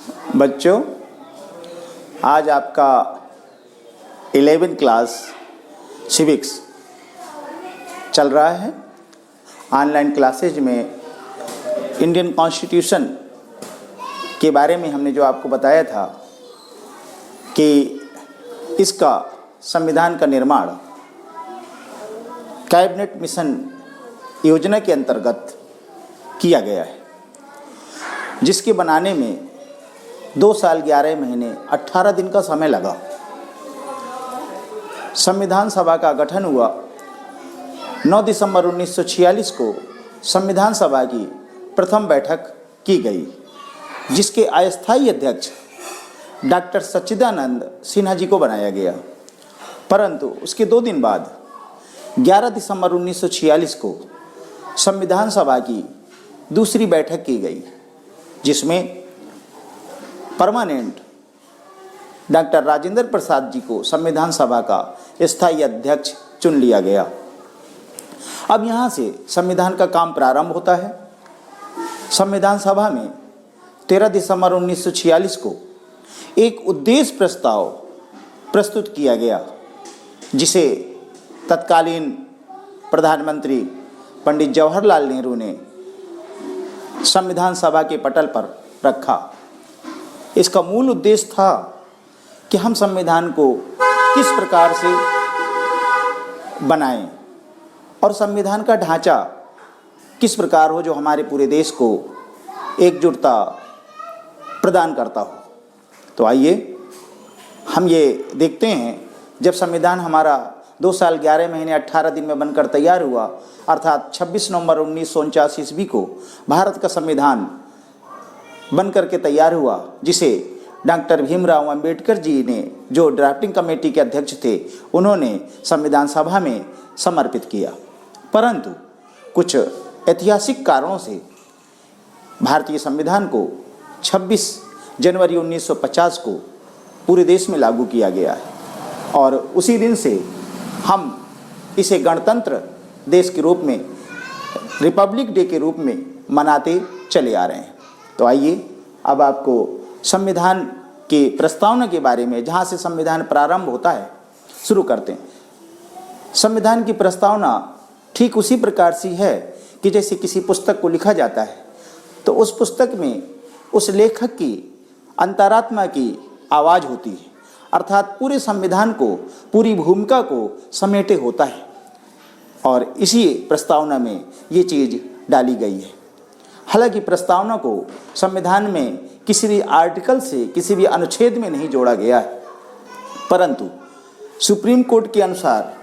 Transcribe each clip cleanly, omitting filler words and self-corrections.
बच्चों, आज आपका 11वीं क्लास सिविक्स चल रहा है। ऑनलाइन क्लासेज में इंडियन कॉन्स्टिट्यूशन के बारे में हमने जो आपको बताया था कि इसका संविधान का निर्माण कैबिनेट मिशन योजना के अंतर्गत किया गया है, जिसके बनाने में 2 साल 11 महीने 18 दिन का समय लगा। संविधान सभा का गठन हुआ 9 दिसंबर 1946 को संविधान सभा की प्रथम बैठक की गई, जिसके अस्थायी अध्यक्ष डॉक्टर सच्चिदानंद सिन्हा जी को बनाया गया। परंतु उसके 2 दिन बाद 11 दिसंबर 1946 को संविधान सभा की दूसरी बैठक की गई, जिसमें परमानेंट डॉक्टर राजेंद्र प्रसाद जी को संविधान सभा का स्थायी अध्यक्ष चुन लिया गया। अब यहाँ से संविधान का काम प्रारंभ होता है। संविधान सभा में 13 दिसंबर 1946 को एक उद्देश्य प्रस्ताव प्रस्तुत किया गया, जिसे तत्कालीन प्रधानमंत्री पंडित जवाहरलाल नेहरू ने संविधान सभा के पटल पर रखा। इसका मूल उद्देश्य था कि हम संविधान को किस प्रकार से बनाएं और संविधान का ढांचा किस प्रकार हो जो हमारे पूरे देश को एकजुटता प्रदान करता हो। तो आइए हम ये देखते हैं, जब संविधान हमारा 2 साल 11 महीने 18 दिन में बनकर तैयार हुआ, अर्थात 26 नवंबर 1949 ईस्वी को भारत का संविधान बनकर के तैयार हुआ, जिसे डॉक्टर भीमराव अंबेडकर जी ने, जो ड्राफ्टिंग कमेटी के अध्यक्ष थे, उन्होंने संविधान सभा में समर्पित किया। परंतु कुछ ऐतिहासिक कारणों से भारतीय संविधान को 26 जनवरी 1950 को पूरे देश में लागू किया गया है और उसी दिन से हम इसे गणतंत्र देश के रूप में, रिपब्लिक डे के रूप में मनाते चले आ रहे हैं। तो आइए अब आपको संविधान की प्रस्तावना के बारे में, जहाँ से संविधान प्रारंभ होता है, शुरू करते हैं। संविधान की प्रस्तावना ठीक उसी प्रकार से है कि जैसे किसी पुस्तक को लिखा जाता है तो उस पुस्तक में उस लेखक की अंतरात्मा की आवाज़ होती है, अर्थात पूरे संविधान को, पूरी भूमिका को समेटे होता है। और इसी प्रस्तावना में ये चीज़ डाली गई है। हालांकि प्रस्तावना को संविधान में किसी भी आर्टिकल से, किसी भी अनुच्छेद में नहीं जोड़ा गया है, परंतु सुप्रीम कोर्ट के अनुसार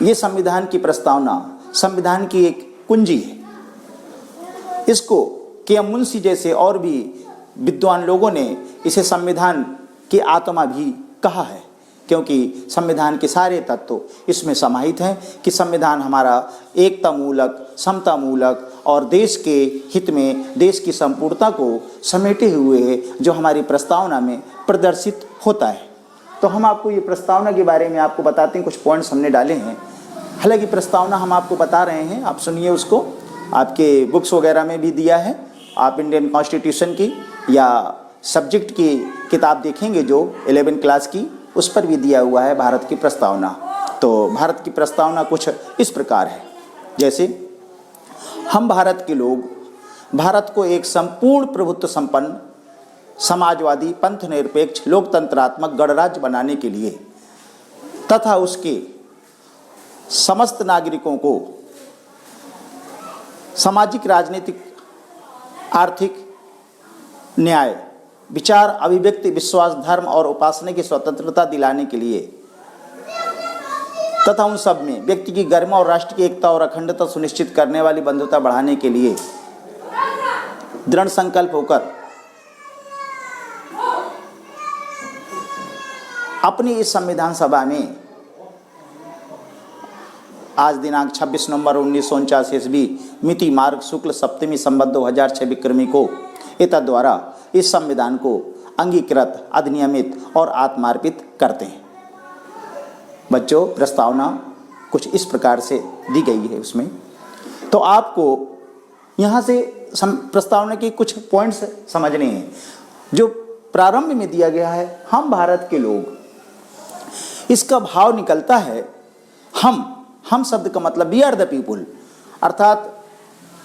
ये संविधान की प्रस्तावना संविधान की एक कुंजी है। इसको के.एम. मुंशी जैसे और भी विद्वान लोगों ने इसे संविधान की आत्मा भी कहा है, क्योंकि संविधान के सारे तत्व इसमें समाहित हैं कि संविधान हमारा एकतामूलक, समतामूलक और देश के हित में, देश की संपूर्णता को समेटे हुए है, जो हमारी प्रस्तावना में प्रदर्शित होता है। तो हम आपको ये प्रस्तावना के बारे में आपको बताते हैं, कुछ पॉइंट्स हमने डाले हैं। हालांकि प्रस्तावना हम आपको बता रहे हैं, आप सुनिए उसको, आपके बुक्स वगैरह में भी दिया है। आप इंडियन कॉन्स्टिट्यूशन की या सब्जेक्ट की किताब देखेंगे जो 11वीं क्लास की, उस पर भी दिया हुआ है भारत की प्रस्तावना। तो भारत की प्रस्तावना कुछ इस प्रकार है, जैसे हम भारत के लोग भारत को एक संपूर्ण प्रभुत्व संपन्न, समाजवादी, पंथ निरपेक्ष, लोकतंत्रात्मक गणराज्य बनाने के लिए तथा उसके समस्त नागरिकों को सामाजिक, राजनीतिक, आर्थिक, न्याय, विचार, अभिव्यक्ति, विश्वास, धर्म और उपासना की स्वतंत्रता दिलाने के लिए तथा उन सब में व्यक्ति की गरिमा और राष्ट्र की एकता और अखंडता सुनिश्चित करने वाली बंधुता बढ़ाने के लिए दृढ़ संकल्प होकर अपनी इस संविधान सभा में आज दिनांक 26 नवंबर 1949 ईस्वी मिति मार्ग शुक्ल सप्तमी संवत 2006 विक्रमी को एतद् द्वारा इस संविधान को अंगीकृत, अधिनियमित और आत्मार्पित करते हैं। बच्चों, प्रस्तावना कुछ इस प्रकार से दी गई है उसमें। तो आपको यहाँ से प्रस्तावना के कुछ पॉइंट्स समझने हैं। जो प्रारंभ में दिया गया है, हम भारत के लोग, इसका भाव निकलता है हम शब्द का मतलब वी आर द पीपुल, अर्थात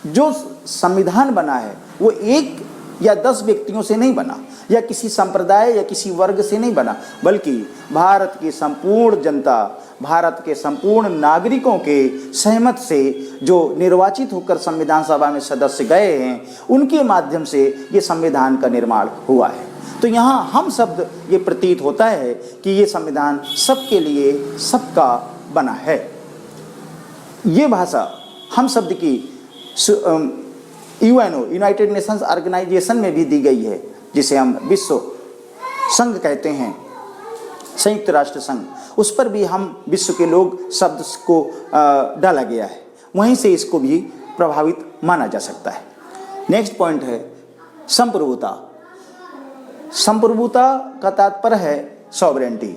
जो संविधान बना है वो 1 या 10 व्यक्तियों से नहीं बना, या किसी संप्रदाय या किसी वर्ग से नहीं बना, बल्कि भारत की संपूर्ण जनता, भारत के संपूर्ण नागरिकों के सहमत से जो निर्वाचित होकर संविधान सभा में सदस्य गए हैं, उनके माध्यम से ये संविधान का निर्माण हुआ है। तो यहाँ हम शब्द ये प्रतीत होता है कि ये संविधान सबके लिए, सबका बना है। ये भाषा हम शब्द की यूएनओ, यूनाइटेड नेशंस ऑर्गेनाइजेशन में भी दी गई है, जिसे हम विश्व संघ कहते हैं, संयुक्त राष्ट्र संघ, उस पर भी हम विश्व के लोग शब्द को डाला गया है, वहीं से इसको भी प्रभावित माना जा सकता है। नेक्स्ट पॉइंट है संप्रभुता। संप्रभुता का तात्पर्य है सॉवरेंटी,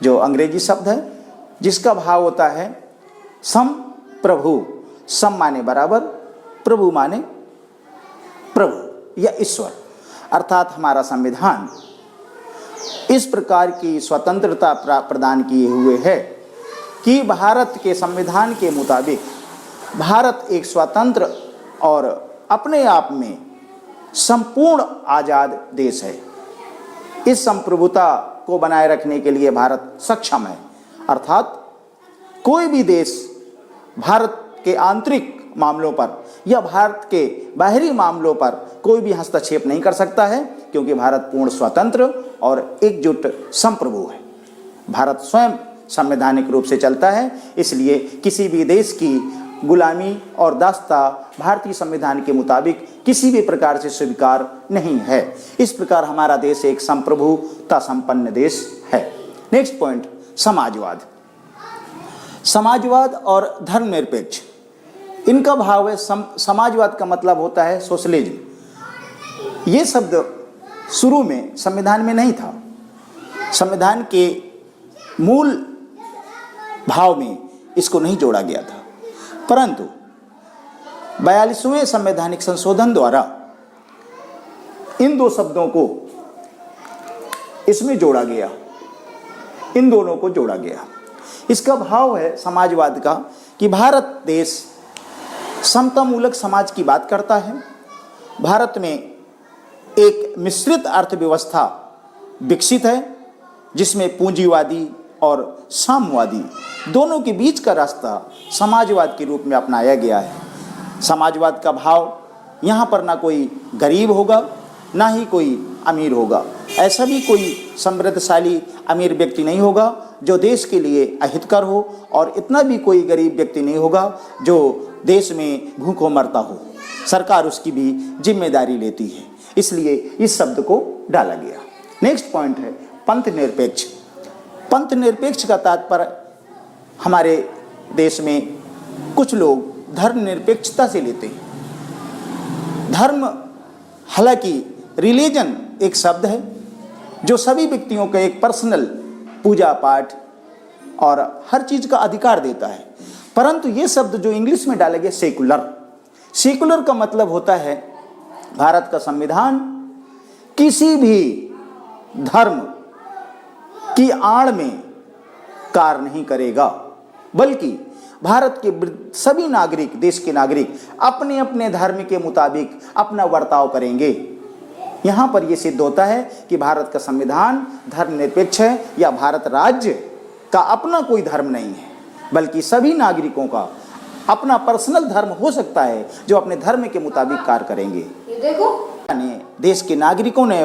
जो अंग्रेजी शब्द है, जिसका भाव होता है सम प्रभु। सम माने बराबर, प्रभु माने प्रभु या ईश्वर, अर्थात हमारा संविधान इस प्रकार की स्वतंत्रता प्रदान किए हुए है कि भारत के संविधान के मुताबिक भारत एक स्वतंत्र और अपने आप में संपूर्ण आज़ाद देश है। इस संप्रभुता को बनाए रखने के लिए भारत सक्षम है, अर्थात कोई भी देश भारत के आंतरिक मामलों पर या भारत के बाहरी मामलों पर कोई भी हस्तक्षेप नहीं कर सकता है, क्योंकि भारत पूर्ण स्वतंत्र और एकजुट संप्रभु है। भारत स्वयं संवैधानिक रूप से चलता है, इसलिए किसी भी देश की गुलामी और दास्ता भारतीय संविधान के मुताबिक किसी भी प्रकार से स्वीकार नहीं है। इस प्रकार हमारा देश एक संप्रभुता संपन्न देश है। नेक्स्ट पॉइंट समाजवाद। समाजवाद और धर्मनिरपेक्ष, इनका भाव है समाजवाद का मतलब होता है सोशलिज्म। ये शब्द शुरू में संविधान में नहीं था, संविधान के मूल भाव में इसको नहीं जोड़ा गया था, परंतु 42वें संवैधानिक संशोधन द्वारा इन दो शब्दों को इसमें जोड़ा गया, इन दोनों को जोड़ा गया। इसका भाव है समाजवाद का कि भारत देश समतामूलक समाज की बात करता है। भारत में एक मिश्रित अर्थव्यवस्था विकसित है, जिसमें पूंजीवादी और साम्यवादी दोनों के बीच का रास्ता समाजवाद के रूप में अपनाया गया है। समाजवाद का भाव यहाँ पर ना कोई गरीब होगा, ना ही कोई अमीर होगा। ऐसा भी कोई समृद्धशाली अमीर व्यक्ति नहीं होगा जो देश के लिए अहितकर हो, और इतना भी कोई गरीब व्यक्ति नहीं होगा जो देश में भूखों मरता हो। सरकार उसकी भी जिम्मेदारी लेती है, इसलिए इस शब्द को डाला गया। नेक्स्ट पॉइंट है पंथ निरपेक्ष। पंथ निरपेक्ष का तात्पर्य हमारे देश में कुछ लोग धर्म निरपेक्षता से लेते हैं। धर्म, हालांकि रिलीजन एक शब्द है जो सभी व्यक्तियों का एक पर्सनल पूजा पाठ और हर चीज़ का अधिकार देता है, परंतु ये शब्द जो इंग्लिश में डाला गया सेकुलर, सेकुलर का मतलब होता है भारत का संविधान किसी भी धर्म की आड़ में कार्य नहीं करेगा, बल्कि भारत के सभी नागरिक, देश के नागरिक अपने अपने धर्म के मुताबिक अपना बर्ताव करेंगे। यहाँ पर यह सिद्ध होता है कि भारत का संविधान धर्मनिरपेक्ष है, या भारत राज्य का अपना कोई धर्म नहीं है, बल्कि सभी नागरिकों का अपना पर्सनल धर्म हो सकता है जो अपने धर्म के मुताबिक कार्य करेंगे। ये देखो, देश के नागरिकों ने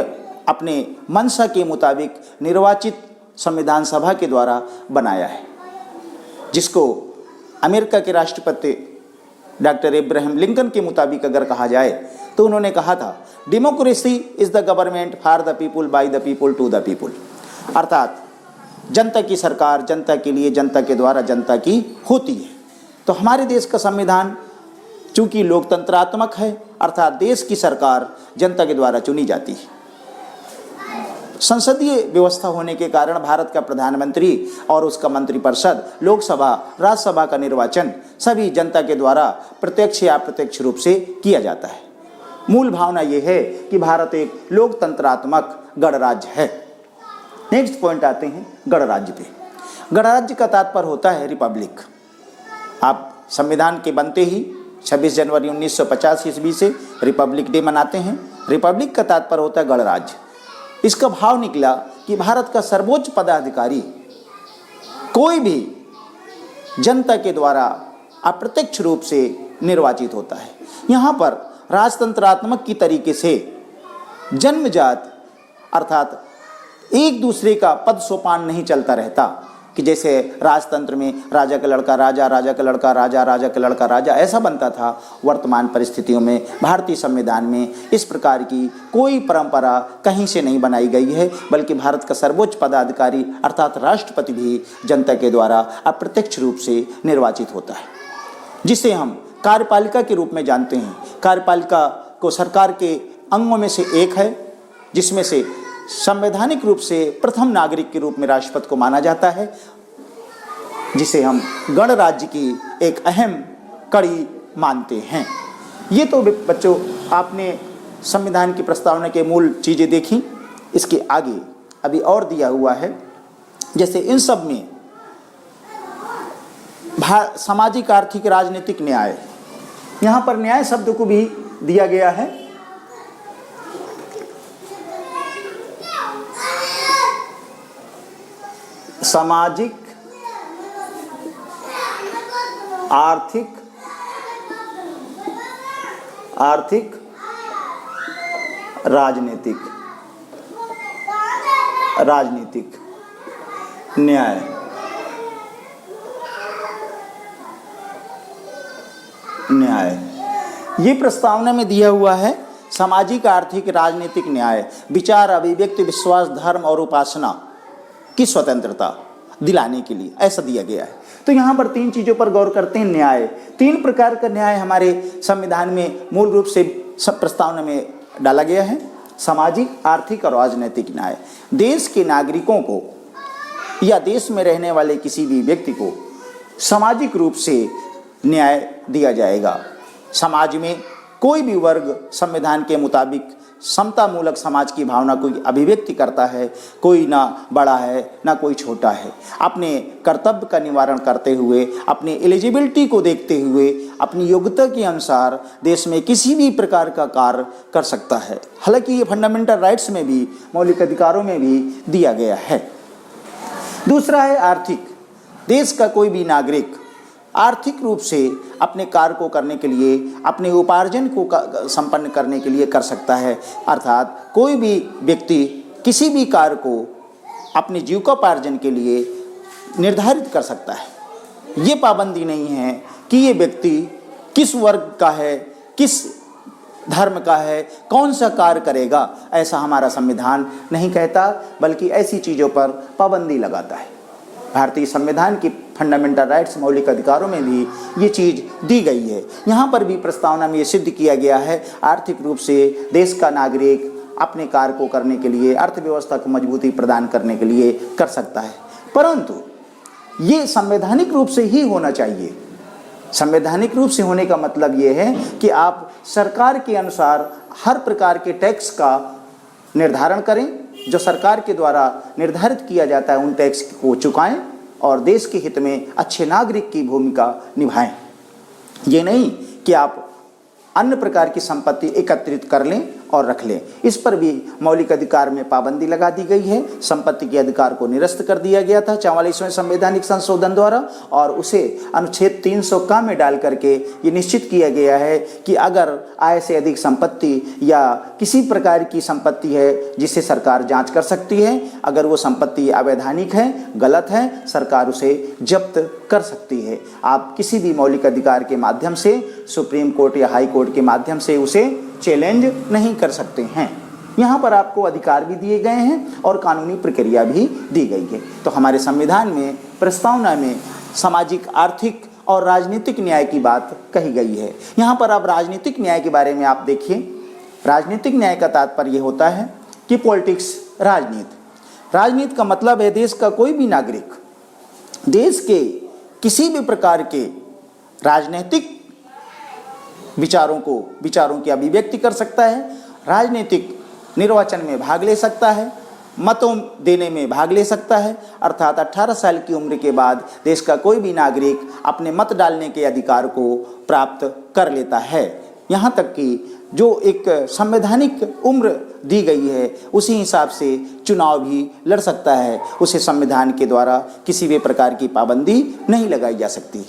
अपने मंशा के मुताबिक निर्वाचित संविधान सभा के द्वारा बनाया है, जिसको अमेरिका के राष्ट्रपति डॉक्टर इब्राहिम लिंकन के मुताबिक अगर कहा जाए तो उन्होंने कहा था, democracy is the government for the people by the people to the people, अर्थात जनता की सरकार जनता के लिए, जनता के द्वारा जनता की होती है। तो हमारे देश का संविधान चूंकि लोकतंत्रात्मक है, अर्थात देश की सरकार जनता के द्वारा चुनी जाती है। संसदीय व्यवस्था होने के कारण भारत का प्रधानमंत्री और उसका मंत्रिपरिषद, लोकसभा, राज्यसभा का निर्वाचन सभी जनता के द्वारा प्रत्यक्ष या अप्रत्यक्ष रूप से किया जाता है। मूल भावना ये है कि भारत एक लोकतंत्रात्मक गणराज्य है। नेक्स्ट पॉइंट आते हैं गणराज्य पे। गणराज्य का तात्पर्य होता है रिपब्लिक। आप संविधान के बनते ही 26 जनवरी 1950 ईस्वी से रिपब्लिक डे मनाते हैं। रिपब्लिक का तात्पर्य होता है गणराज्य। इसका भाव निकला कि भारत का सर्वोच्च पदाधिकारी कोई भी जनता के द्वारा अप्रत्यक्ष रूप से निर्वाचित होता है। यहाँ पर राजतंत्रात्मक की तरीके से जन्मजात अर्थात एक दूसरे का पद सोपान नहीं चलता रहता कि जैसे राजतंत्र में राजा का लड़का राजा, राजा का लड़का राजा, राजा का लड़का राजा, ऐसा बनता था। वर्तमान परिस्थितियों में भारतीय संविधान में इस प्रकार की कोई परंपरा कहीं से नहीं बनाई गई है, बल्कि भारत का सर्वोच्च पदाधिकारी अर्थात राष्ट्रपति भी जनता के द्वारा अप्रत्यक्ष रूप से निर्वाचित होता है, जिसे हम कार्यपालिका के रूप में जानते हैं। कार्यपालिका को सरकार के अंगों में से एक है, जिसमें से संवैधानिक रूप से प्रथम नागरिक के रूप में राष्ट्रपति को माना जाता है, जिसे हम गणराज्य की एक अहम कड़ी मानते हैं। ये तो बच्चों आपने संविधान की प्रस्तावना के मूल चीज़ें देखी। इसके आगे अभी और दिया हुआ है, जैसे इन सब में सामाजिक, आर्थिक, राजनीतिक न्याय, यहाँ पर न्याय शब्द को भी दिया गया है। सामाजिक, आर्थिक राजनीतिक न्याय। ये प्रस्तावना में दिया हुआ है। सामाजिक, आर्थिक, राजनीतिक न्याय, विचार, अभिव्यक्ति, विश्वास, धर्म और उपासना की स्वतंत्रता दिलाने के लिए ऐसा दिया गया है। तो यहाँ पर तीन चीज़ों पर गौर करते हैं। न्याय, तीन प्रकार का न्याय हमारे संविधान में मूल रूप से सब प्रस्तावना में डाला गया है। सामाजिक, आर्थिक और राजनीतिक न्याय। देश के नागरिकों को या देश में रहने वाले किसी भी व्यक्ति को सामाजिक रूप से न्याय दिया जाएगा। समाज में कोई भी वर्ग संविधान के मुताबिक समतामूलक समाज की भावना को अभिव्यक्ति करता है। कोई ना बड़ा है ना कोई छोटा है। अपने कर्तव्य का निवारण करते हुए, अपनी एलिजिबिलिटी को देखते हुए, अपनी योग्यता के अनुसार देश में किसी भी प्रकार का कार्य कर सकता है। हालांकि ये फंडामेंटल राइट्स में भी, मौलिक अधिकारों में भी दिया गया है। दूसरा है आर्थिक। देश का कोई भी नागरिक आर्थिक रूप से अपने कार्य को करने के लिए, अपने उपार्जन को संपन्न करने के लिए कर सकता है। अर्थात कोई भी व्यक्ति किसी भी कार्य को अपने जीविकोपार्जन के लिए निर्धारित कर सकता है। ये पाबंदी नहीं है कि ये व्यक्ति किस वर्ग का है, किस धर्म का है, कौन सा कार्य करेगा, ऐसा हमारा संविधान नहीं कहता, बल्कि ऐसी चीज़ों पर पाबंदी लगाता है। भारतीय संविधान की फंडामेंटल राइट्स, मौलिक अधिकारों में भी ये चीज़ दी गई है। यहाँ पर भी प्रस्तावना में ये सिद्ध किया गया है, आर्थिक रूप से देश का नागरिक अपने कार्य को करने के लिए, अर्थव्यवस्था को मजबूती प्रदान करने के लिए कर सकता है, परंतु ये संवैधानिक रूप से ही होना चाहिए। संवैधानिक रूप से होने का मतलब ये है कि आप सरकार के अनुसार हर प्रकार के टैक्स का निर्धारण करें, जो सरकार के द्वारा निर्धारित किया जाता है उन टैक्स को चुकाएं और देश के हित में अच्छे नागरिक की भूमिका निभाएं। ये नहीं कि आप अन्य प्रकार की संपत्ति एकत्रित कर लें और रख लें। इस पर भी मौलिक अधिकार में पाबंदी लगा दी गई है। संपत्ति के अधिकार को निरस्त कर दिया गया था 44वें संवैधानिक संशोधन द्वारा, और उसे अनुच्छेद 300 का में डाल करके ये निश्चित किया गया है कि अगर आय से अधिक संपत्ति या किसी प्रकार की संपत्ति है जिसे सरकार जांच कर सकती है, अगर वो संपत्ति अवैधानिक है, गलत है, सरकार उसे जब्त कर सकती है। आप किसी भी मौलिक अधिकार के माध्यम से, सुप्रीम कोर्ट या हाई कोर्ट के माध्यम से उसे चैलेंज नहीं कर सकते हैं। यहाँ पर आपको अधिकार भी दिए गए हैं और कानूनी प्रक्रिया भी दी गई है। तो हमारे संविधान में प्रस्तावना में सामाजिक, आर्थिक और राजनीतिक न्याय की बात कही गई है। यहाँ पर आप राजनीतिक न्याय के बारे में आप देखिए। राजनीतिक न्याय का तात्पर्य होता है कि पॉलिटिक्स, राजनीति का मतलब है देश का कोई भी नागरिक देश के किसी भी प्रकार के राजनीतिक विचारों की अभिव्यक्ति कर सकता है, राजनीतिक निर्वाचन में भाग ले सकता है, मतों देने में भाग ले सकता है। अर्थात 18 साल की उम्र के बाद देश का कोई भी नागरिक अपने मत डालने के अधिकार को प्राप्त कर लेता है। यहाँ तक कि जो एक संवैधानिक उम्र दी गई है उसी हिसाब से चुनाव भी लड़ सकता है, उसे संविधान के द्वारा किसी भी प्रकार की पाबंदी नहीं लगाई जा सकती।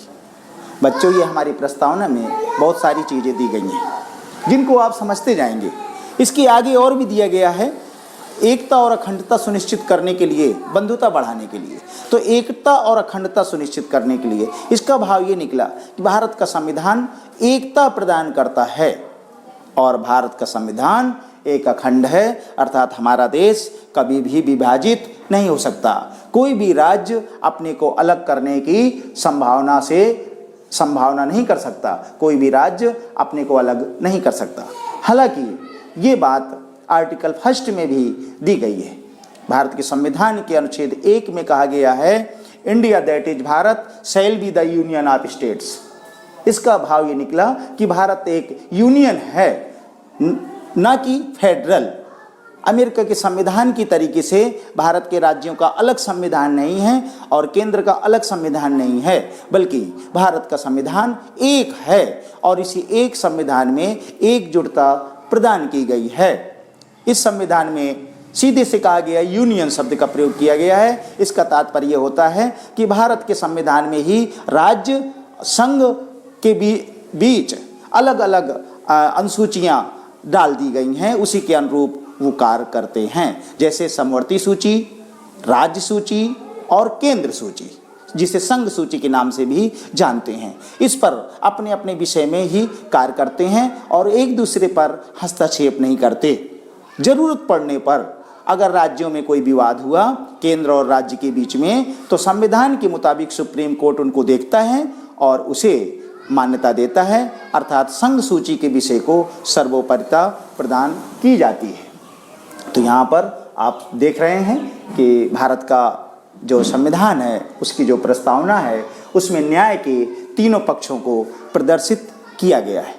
बच्चों, ये हमारी प्रस्तावना में बहुत सारी चीज़ें दी गई हैं जिनको आप समझते जाएंगे। इसके आगे और भी दिया गया है, एकता और अखंडता सुनिश्चित करने के लिए, बंधुता बढ़ाने के लिए। तो एकता और अखंडता सुनिश्चित करने के लिए इसका भाव ये निकला कि भारत का संविधान एकता प्रदान करता है और भारत का संविधान एक अखंड है, अर्थात हमारा देश कभी भी विभाजित नहीं हो सकता। कोई भी राज्य अपने को अलग करने की संभावना नहीं कर सकता, कोई भी राज्य अपने को अलग नहीं कर सकता। हालांकि ये बात आर्टिकल 1 में भी दी गई है। भारत के संविधान के अनुच्छेद 1 में कहा गया है, India that is Bharat shall be the union of states. इसका भाव ये निकला कि भारत एक यूनियन है, न कि फेडरल। अमेरिका के संविधान की तरीके से भारत के राज्यों का अलग संविधान नहीं है और केंद्र का अलग संविधान नहीं है, बल्कि भारत का संविधान एक है और इसी एक संविधान में एकजुटता प्रदान की गई है। इस संविधान में सीधे से कहा गया यूनियन शब्द का प्रयोग किया गया है। इसका तात्पर्य होता है कि भारत के संविधान में ही राज्य संघ के बीच अलग अलग अनुसूचियां डाल दी गई हैं, उसी के अनुरूप वो कार्य करते हैं। जैसे समवर्ती सूची, राज्य सूची और केंद्र सूची, जिसे संघ सूची के नाम से भी जानते हैं। इस पर अपने अपने विषय में ही कार्य करते हैं और एक दूसरे पर हस्तक्षेप नहीं करते। जरूरत पड़ने पर अगर राज्यों में कोई विवाद हुआ केंद्र और राज्य के बीच में, तो संविधान के मुताबिक सुप्रीम कोर्ट उनको देखता है और उसे मान्यता देता है, अर्थात संघ सूची के विषय को सर्वोपरिता प्रदान की जाती है। तो यहाँ पर आप देख रहे हैं कि भारत का जो संविधान है उसकी जो प्रस्तावना है उसमें न्याय के तीनों पक्षों को प्रदर्शित किया गया है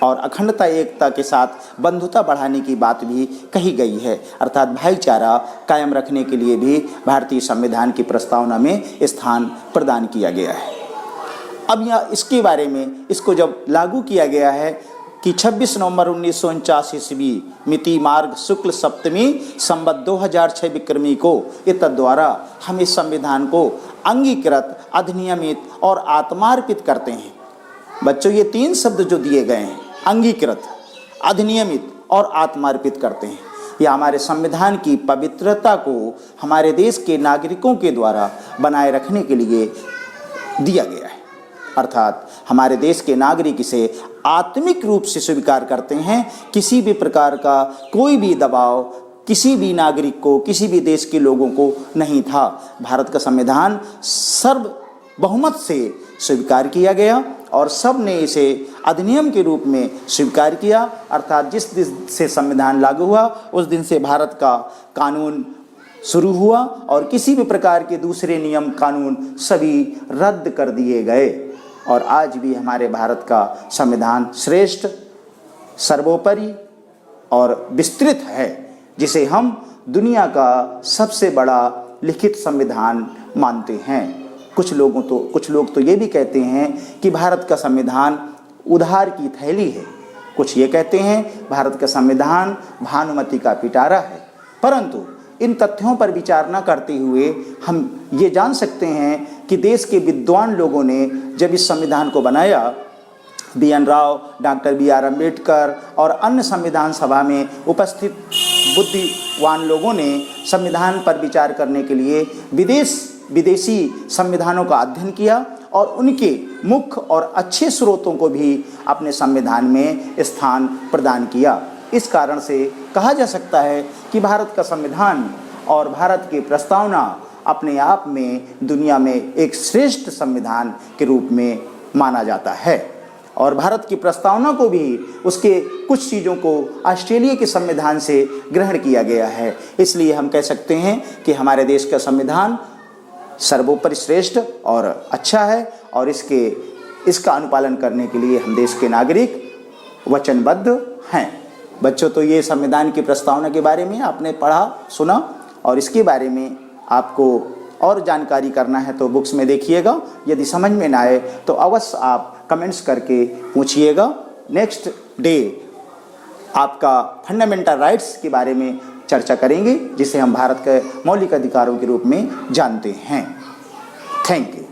और अखंडता एकता के साथ बंधुता बढ़ाने की बात भी कही गई है, अर्थात भाईचारा कायम रखने के लिए भी भारतीय संविधान की प्रस्तावना में स्थान प्रदान किया गया है। अब यह इसके बारे में इसको जब लागू किया गया है कि 26 नवंबर 1949 ईस्वी मिति मार्ग शुक्ल सप्तमी संवत 2006 विक्रमी को इतद द्वारा हम इस संविधान को अंगीकृत, अधिनियमित और आत्मार्पित करते हैं। बच्चों, ये 3 शब्द जो दिए गए हैं, अंगीकृत, अधिनियमित और आत्मार्पित करते हैं, यह हमारे संविधान की पवित्रता को हमारे देश के नागरिकों के द्वारा बनाए रखने के लिए दिया गया है। अर्थात हमारे देश के नागरिक इसे आत्मिक रूप से स्वीकार करते हैं। किसी भी प्रकार का कोई भी दबाव किसी भी नागरिक को, किसी भी देश के लोगों को नहीं था। भारत का संविधान सर्व बहुमत से स्वीकार किया गया और सब ने इसे अधिनियम के रूप में स्वीकार किया, अर्थात जिस दिन से संविधान लागू हुआ उस दिन से भारत का कानून शुरू हुआ और किसी भी प्रकार के दूसरे नियम कानून सभी रद्द कर दिए गए। और आज भी हमारे भारत का संविधान श्रेष्ठ, सर्वोपरि और विस्तृत है, जिसे हम दुनिया का सबसे बड़ा लिखित संविधान मानते हैं। कुछ लोग तो ये भी कहते हैं कि भारत का संविधान उधार की थैली है, कुछ ये कहते हैं भारत का संविधान भानुमति का पिटारा है। परंतु इन तथ्यों पर विचार न करते हुए हम ये जान सकते हैं कि देश के विद्वान लोगों ने जब इस संविधान को बनाया, BN Rao, doctor BR Ambedkar और अन्य संविधान सभा में उपस्थित बुद्धिवान लोगों ने संविधान पर विचार करने के लिए विदेशी संविधानों का अध्ययन किया और उनके मुख्य और अच्छे स्रोतों को भी अपने संविधान में स्थान प्रदान किया। इस कारण से कहा जा सकता है कि भारत का संविधान और भारत की प्रस्तावना अपने आप में दुनिया में एक श्रेष्ठ संविधान के रूप में माना जाता है। और भारत की प्रस्तावना को भी उसके कुछ चीज़ों को ऑस्ट्रेलिया के संविधान से ग्रहण किया गया है। इसलिए हम कह सकते हैं कि हमारे देश का संविधान सर्वोपरि श्रेष्ठ और अच्छा है और इसका अनुपालन करने के लिए हम देश के नागरिक वचनबद्ध हैं। बच्चों, तो ये संविधान की प्रस्तावना के बारे में आपने पढ़ा सुना, और इसके बारे में आपको और जानकारी करना है तो बुक्स में देखिएगा। यदि समझ में ना आए तो अवश्य आप कमेंट्स करके पूछिएगा। नेक्स्ट डे आपका फंडामेंटल राइट्स के बारे में चर्चा करेंगे, जिसे हम भारत के मौलिक अधिकारों के रूप में जानते हैं। Thank you.